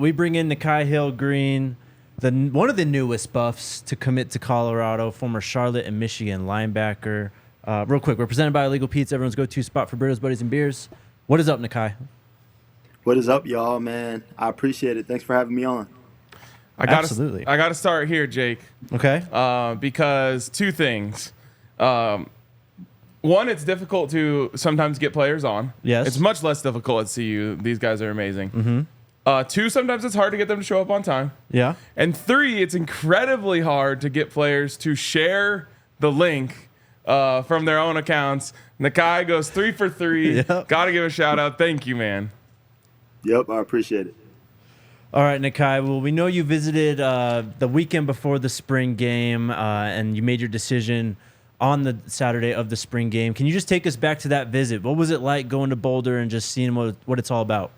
we bring in Nikhai Hill-Green, one of the newest buffs to commit to Colorado, former Charlotte and Michigan linebacker. Real quick, we're presented by Illegal Pete's, everyone's go-to spot for burritos, buddies, and beers. What is up, Nikhai? What is up, y'all, man? I appreciate it. Thanks for having me on. Absolutely. I got to start here, Jake. Okay. Because two things. One, it's difficult to sometimes get players on. Yes. It's much less difficult at CU. These guys are amazing. Mm-hmm. Two, sometimes it's hard to get them to show up on time. Yeah. And three, it's incredibly hard to get players to share the link from their own accounts. Nikhai goes 3 for 3. Yep. Got to give a shout out. Thank you, man. Yep, I appreciate it. All right, Nikhai. Well, we know you visited the weekend before the spring game, and you made your decision on the Saturday of the spring game. Can you just take us back to that visit? What was it like going to Boulder and just seeing what it's all about?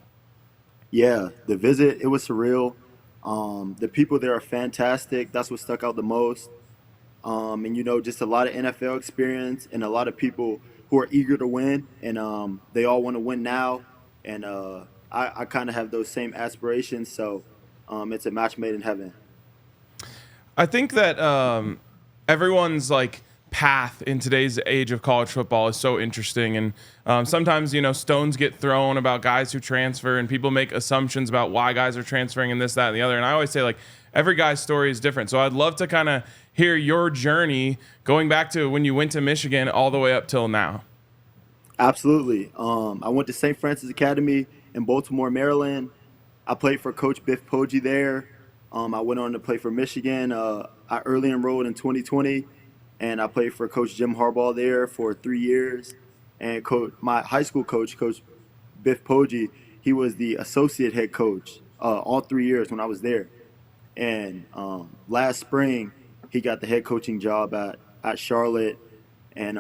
Yeah, the visit, it was surreal. The people there are fantastic. That's what stuck out the most. And, just a lot of NFL experience and a lot of people who are eager to win, and they all want to win now. And I kind of have those same aspirations, so it's a match made in heaven. I think that everyone's path in today's age of college football is so interesting, and sometimes stones get thrown about guys who transfer, and people make assumptions about why guys are transferring and this, that, and the other. And I always say every guy's story is different. So I'd love to kind of hear your journey going back to when you went to Michigan all the way up till now. Absolutely. I went to St. Francis Academy in Baltimore, Maryland. I played for Coach Biff Poggi there. I went on to play for Michigan. I early enrolled in 2020, and I played for Coach Jim Harbaugh there for 3 years. And my high school coach, Coach Biff Poggi, he was the associate head coach all 3 years when I was there. And last spring, he got the head coaching job at Charlotte. And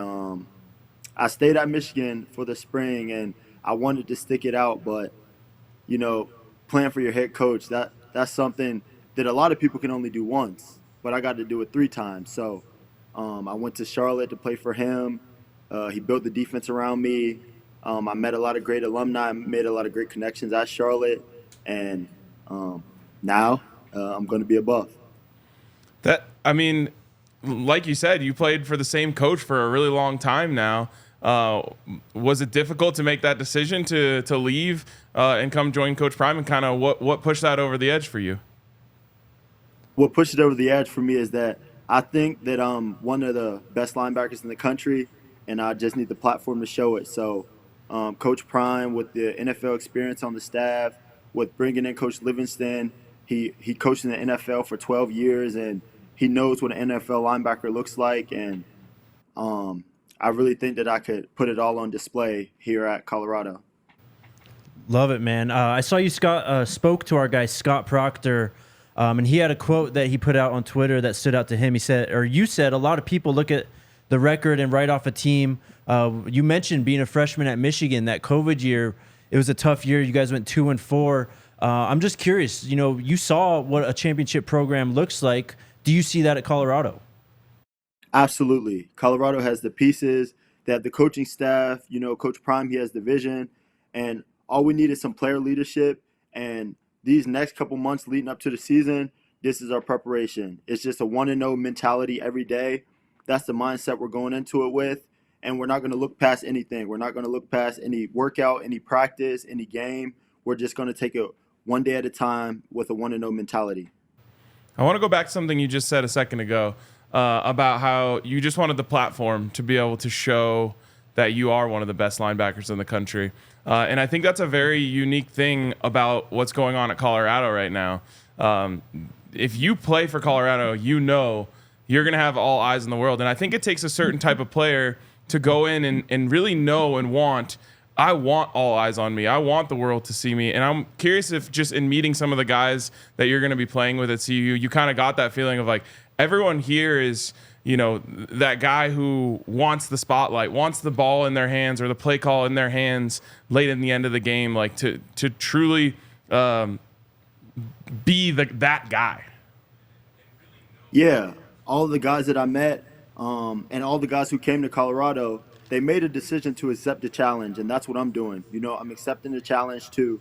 I stayed at Michigan for the spring, and I wanted to stick it out. But, playing for your head coach, that's something that a lot of people can only do once. But I got to do it 3 times. So I went to Charlotte to play for him. He built the defense around me. I met a lot of great alumni, made a lot of great connections at Charlotte. And now I'm going to be a Buff. Like you said, you played for the same coach for a really long time now. Was it difficult to make that decision to leave and come join Coach Prime, and kind of what pushed that over the edge for you? What pushed it over the edge for me is that I think that I'm one of the best linebackers in the country, and I just need the platform to show it. So Coach Prime, with the NFL experience on the staff, with bringing in Coach Livingston, he coached in the NFL for 12 years, and he knows what an NFL linebacker looks like. And I really think that I could put it all on display here at Colorado. Love it, man. I saw you spoke to our guy Scott Proctor, and he had a quote that he put out on Twitter that stood out to him. You said a lot of people look at the record and write off a team. You mentioned being a freshman at Michigan, that COVID year. It was a tough year. You guys went 2-4. I'm just curious. You saw what a championship program looks like. Do you see that at Colorado? Absolutely. Colorado has the pieces. They have the coaching staff. Coach Prime, he has the vision. And all we need is some player leadership. And these next couple months leading up to the season, this is our preparation. It's just a 1-0 mentality every day. That's the mindset we're going into it with. And we're not going to look past anything. We're not going to look past any workout, any practice, any game. We're just going to take it one day at a time with a 1-0 mentality. I want to go back to something you just said a second ago about how you just wanted the platform to be able to show that you are one of the best linebackers in the country. And I think that's a very unique thing about what's going on at Colorado right now. If you play for Colorado, you're going to have all eyes in the world. And I think it takes a certain type of player to go in and really know and I want all eyes on me. I want the world to see me. And I'm curious if just in meeting some of the guys that you're going to be playing with at CU, you kind of got that feeling of everyone here is, that guy who wants the spotlight, wants the ball in their hands or the play call in their hands late in the end of the game, to truly be that guy. Yeah, all the guys that I met and all the guys who came to Colorado, they made a decision to accept the challenge, and that's what I'm doing. I'm accepting the challenge to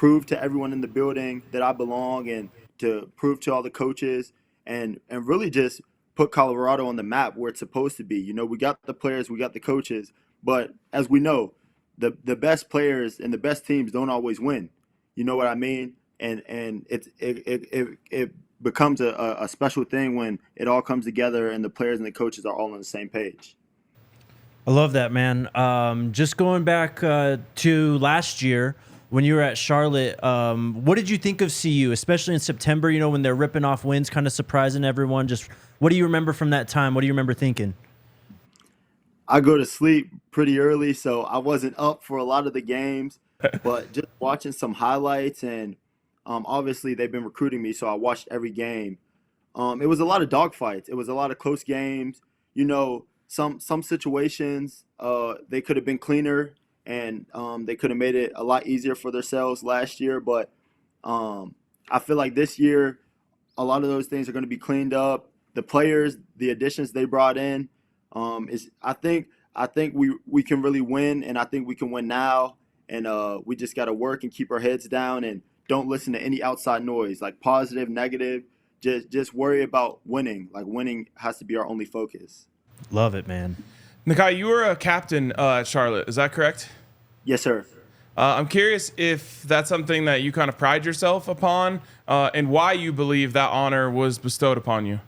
prove to everyone in the building that I belong, and to prove to all the coaches, and really just put Colorado on the map where it's supposed to be. We got the players, we got the coaches, but as we know, the best players and the best teams don't always win. You know what I mean? And it becomes a special thing when it all comes together and the players and the coaches are all on the same page. I love that, man. Just going back to last year when you were at Charlotte, what did you think of CU, especially in September, when they're ripping off wins, kind of surprising everyone? Just what do you remember from that time? What do you remember thinking? I go to sleep pretty early, so I wasn't up for a lot of the games, but just watching some highlights, and obviously they've been recruiting me, so I watched every game. It was a lot of dogfights. It was a lot of close games. Some situations they could have been cleaner, and they could have made it a lot easier for themselves last year. But I feel like this year, a lot of those things are going to be cleaned up. The players, the additions they brought in, is I think we can really win, and I think we can win now. And we just got to work and keep our heads down and don't listen to any outside noise, like positive, negative. Just worry about winning. Like, winning has to be our only focus. Love it, man. Nikhai, you were a captain at Charlotte. Is that correct? Yes, sir. I'm curious if that's something that you kind of pride yourself upon, and why you believe that honor was bestowed upon you.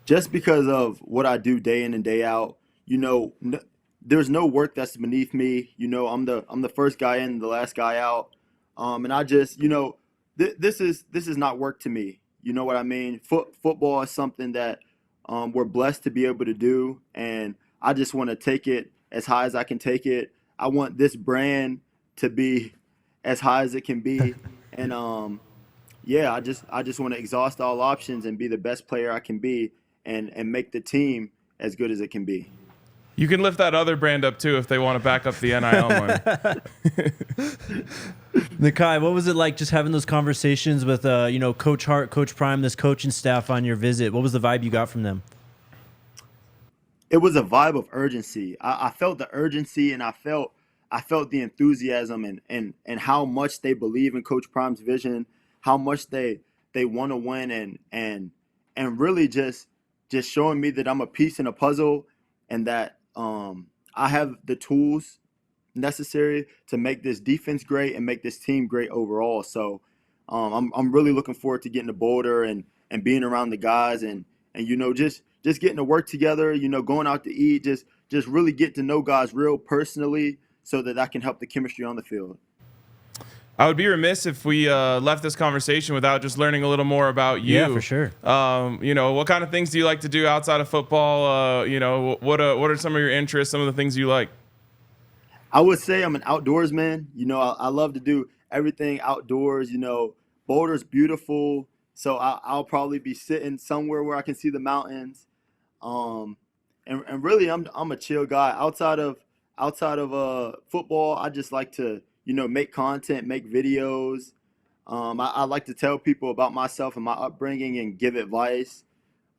Just because of what I do day in and day out. There's no work that's beneath me. I'm the first guy in, the last guy out. And I just, this is not work to me. You know what I mean? Football is something that we're blessed to be able to do, and I just want to take it as high as I can take it. I want this brand to be as high as it can be, and I just want to exhaust all options and be the best player I can be, and make the team as good as it can be. You can lift that other brand up too if they want to back up the NIL money. Nikhai, what was it like just having those conversations with Coach Hart, Coach Prime, this coaching staff on your visit? What was the vibe you got from them? It was a vibe of urgency. I felt the urgency, and I felt the enthusiasm, and how much they believe in Coach Prime's vision, how much they want to win, and really just showing me that I'm a piece in a puzzle, and that I have the tools necessary to make this defense great and make this team great overall. So I'm really looking forward to getting to Boulder and being around the guys, and just getting to work together, going out to eat, just really get to know guys real personally, so that can help the chemistry on the field. I would be remiss if we left this conversation without just learning a little more about you. Yeah, for sure. What kind of things do you like to do outside of football? What are some of your interests, some of the things you like? I would say I'm an outdoorsman. I love to do everything outdoors. Boulder's beautiful, so I'll probably be sitting somewhere where I can see the mountains. And really, I'm a chill guy. Outside of football, I just like to make content, make videos. I like to tell people about myself and my upbringing and give advice.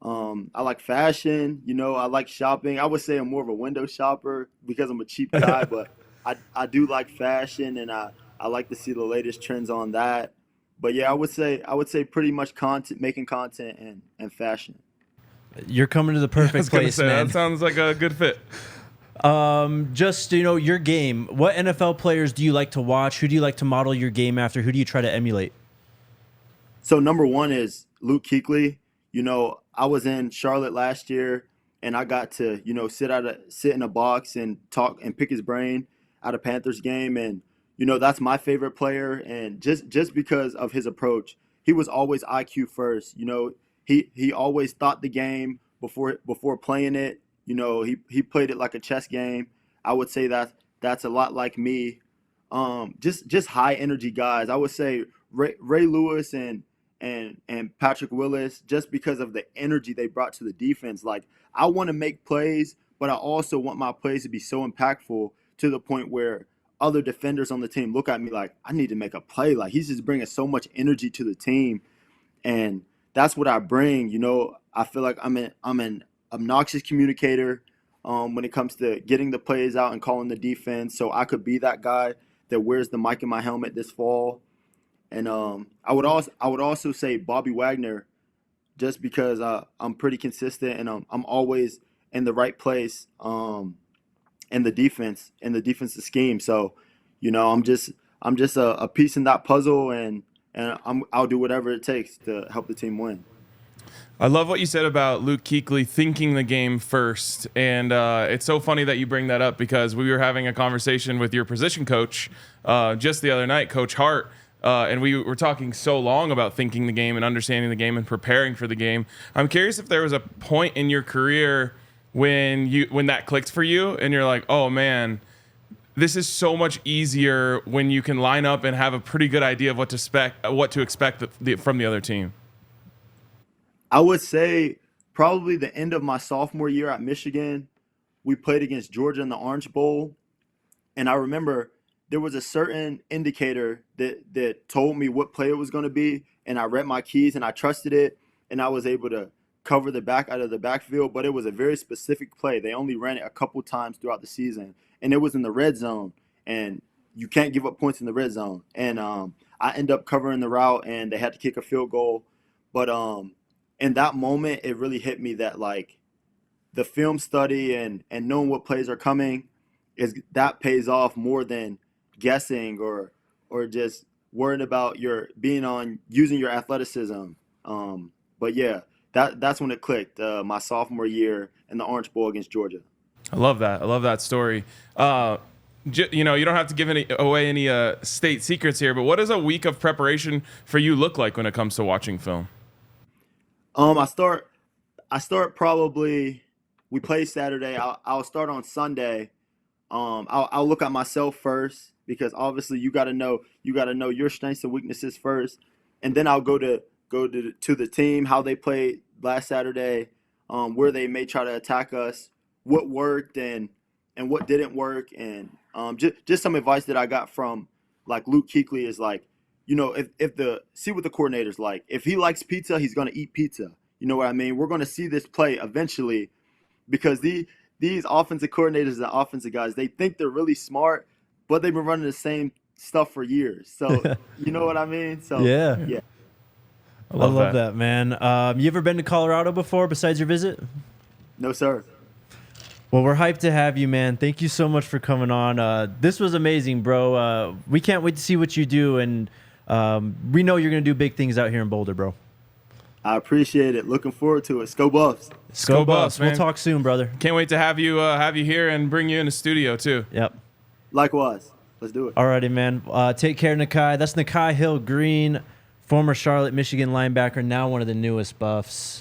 I like fashion, I like shopping. I would say I'm more of a window shopper because I'm a cheap guy, but I do like fashion, and I like to see the latest trends on that. But yeah, I would say pretty much making content and fashion. You're coming to the perfect place, man. That sounds like a good fit. Just your game. What NFL players do you like to watch? Who do you like to model your game after? Who do you try to emulate? So number one is Luke Kuechly. I was in Charlotte last year, and I got to sit in a box and talk and pick his brain at a Panthers game, and that's my favorite player. And just because of his approach, he was always IQ first. He always thought the game before playing it. He played it like a chess game. I would say that's a lot like me. Just high energy guys. I would say Ray Lewis and Patrick Willis, just because of the energy they brought to the defense. Like, I want to make plays, but I also want my plays to be so impactful to the point where other defenders on the team look at me like, I need to make a play. Like, he's just bringing so much energy to the team, and that's what I bring. I feel like I'm an obnoxious communicator when it comes to getting the plays out and calling the defense. So I could be that guy that wears the mic in my helmet this fall. And I would also say Bobby Wagner, just because I'm pretty consistent and I'm always in the right place in the defensive scheme. So, I'm just a piece in that puzzle, and I'll do whatever it takes to help the team win. I love what you said about Luke Kuechly thinking the game first. And it's so funny that you bring that up, because we were having a conversation with your position coach just the other night, Coach Hart, and we were talking so long about thinking the game and understanding the game and preparing for the game. I'm curious if there was a point in your career when that clicked for you and you're like, oh man, this is so much easier when you can line up and have a pretty good idea of what to expect from the other team. I would say probably the end of my sophomore year at Michigan, we played against Georgia in the Orange Bowl. And I remember there was a certain indicator that told me what play it was going to be. And I read my keys and I trusted it. And I was able to cover the back out of the backfield. But it was a very specific play. They only ran it a couple times throughout the season. And it was in the red zone. And you can't give up points in the red zone. And I ended up covering the route, and they had to kick a field goal. But in that moment, it really hit me that, like, the film study and knowing what plays are coming that pays off more than guessing or just worrying about using your athleticism. But yeah, that's when it clicked. My sophomore year in the Orange Bowl against Georgia. I love that. I love that story. You don't have to give away any state secrets here, but what does a week of preparation for you look like when it comes to watching film? I start probably, we play Saturday. I'll start on Sunday. I'll look at myself first, because obviously you got to know your strengths and weaknesses first. And then I'll go to the team, how they played last Saturday, where they may try to attack us, what worked and what didn't work. And just some advice that I got from, like, Luke Kuechly is, like, see what the coordinator's like. If he likes pizza, he's going to eat pizza. You know what I mean? We're going to see this play eventually, because these offensive coordinators and offensive guys, they think they're really smart, but they've been running the same stuff for years. So, you know what I mean? So, yeah. I love that, man. You ever been to Colorado before besides your visit? No, sir. Well, we're hyped to have you, man. Thank you so much for coming on. This was amazing, bro. We can't wait to see what you do, and we know you're going to do big things out here in Boulder, bro. I appreciate it. Looking forward to it. Sco Buffs. Sco Buffs. We'll talk soon, brother. Can't wait to have you here and bring you in the studio too. Yep. Likewise. Let's do it. Alrighty, man. Take care, Nikhai. That's Nikhai Hill-Green, former Charlotte, Michigan linebacker, now one of the newest Buffs.